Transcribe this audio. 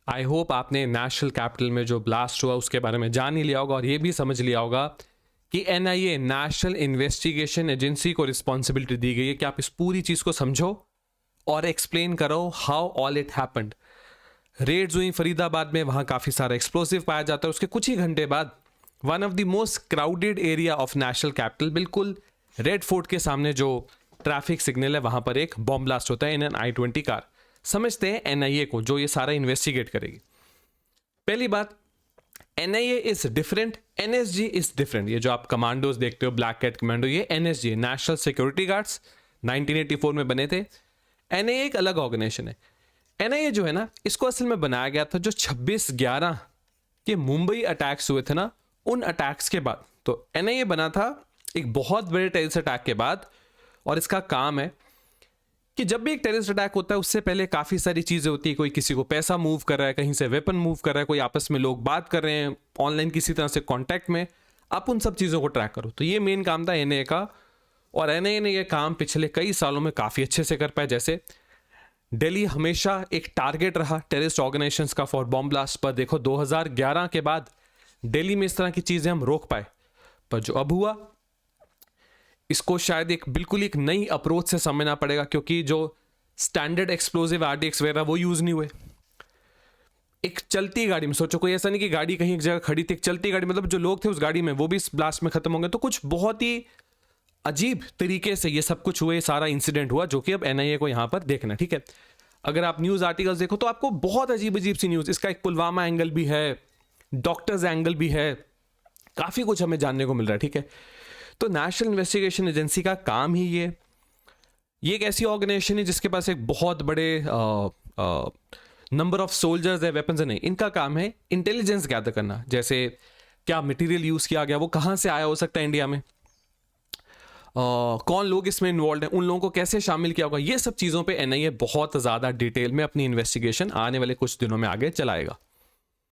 I hope आपने national capital में जो ब्लास्ट हुआ उसके बारे में जान ही लिया होगा और ये भी समझ लिया होगा कि एनआईए नेशनल इन्वेस्टिगेशन एजेंसी को रिस्पॉन्सिबिलिटी दी गई है कि आप इस पूरी चीज़ को समझो और एक्सप्लेन करो how all it happened. Raids हुई फरीदाबाद में, वहाँ काफ़ी सारा एक्सप्लोसिव पाया जाता है। उसके कुछ ही घंटे बाद one of the most crowded area of national capital, बिल्कुल रेड फोर्ट के सामने जो ट्रैफिक सिग्नल है वहाँ पर एक बॉम्ब ब्लास्ट होता है इन एन I-20 कार। समझते हैं एनआईए को जो ये सारा इन्वेस्टिगेट करेगी। पहली बात, NIA is different, NSG is different. ये जो आप कमांडोज देखते हो, ब्लैक कैट कमांडो, ये एनएसजी नेशनल सिक्योरिटी गार्ड्स 1984 में बने थे। एनआईए एक अलग ऑर्गेनाइजेशन है। एनआईए जो है ना, इसको असल में बनाया गया था जो 26/11 के मुंबई अटैक्स हुए थे ना, उन अटैक्स के बाद। तो एनआईए बना था एक बहुत बड़े टेररिस्ट अटैक के बाद, और इसका काम है कि जब भी एक टेररिस्ट अटैक होता है उससे पहले काफ़ी सारी चीज़ें होती है। कोई किसी को पैसा मूव कर रहा है, कहीं से वेपन मूव कर रहा है, कोई आपस में लोग बात कर रहे हैं ऑनलाइन किसी तरह से कांटेक्ट में, आप उन सब चीज़ों को ट्रैक करो। तो ये मेन काम था एनआईए का, और एनआईए ने ये काम पिछले कई सालों में काफ़ी अच्छे से कर पाया। जैसे दिल्ली हमेशा एक टारगेट रहा टेररिस्ट ऑर्गेनाइजेशंस का फॉर बॉम्ब ब्लास्ट, पर देखो 2011 के बाद दिल्ली में इस तरह की चीज़ें हम रोक पाए। पर जो अब हुआ इसको शायद एक बिल्कुल एक नई अप्रोच से समझना पड़ेगा, क्योंकि जो स्टैंडर्ड एक्सप्लोसिव RDX वगैरह वो यूज़ नहीं हुए। एक चलती गाड़ी में सोचो, कोई ऐसा नहीं कि गाड़ी कहीं एक जगह खड़ी थी, एक चलती गाड़ी, मतलब जो लोग थे उस गाड़ी में वो भी इस ब्लास्ट में खत्म होंगे। तो कुछ बहुत ही अजीब तरीके से ये सब कुछ हुए, सारा इंसिडेंट हुआ, जो कि अब एनआईए को यहाँ पर देखना। ठीक है, अगर आप न्यूज़ आर्टिकल्स देखो तो आपको बहुत अजीब अजीब सी न्यूज़, इसका एक पुलवामा एंगल भी है, डॉक्टर्स एंगल भी है, काफ़ी कुछ हमें जानने को मिल रहा है। ठीक है, तो नेशनल इन्वेस्टिगेशन एजेंसी का काम ही ये एक ऐसी ऑर्गेनाइजेशन है जिसके पास एक बहुत बड़े नंबर ऑफ सोल्जर्स है, वेपन्स है नहीं। इनका काम है इंटेलिजेंस गैदर करना, जैसे क्या मटेरियल यूज़ किया गया, वो कहाँ से आया हो सकता है इंडिया में, कौन लोग इसमें इन्वॉल्व हैं, उन लोगों को कैसे शामिल किया होगा। ये सब चीज़ों पे एनआईए बहुत ज़्यादा डिटेल में अपनी इन्वेस्टिगेशन आने वाले कुछ दिनों में आगे चलाएगा।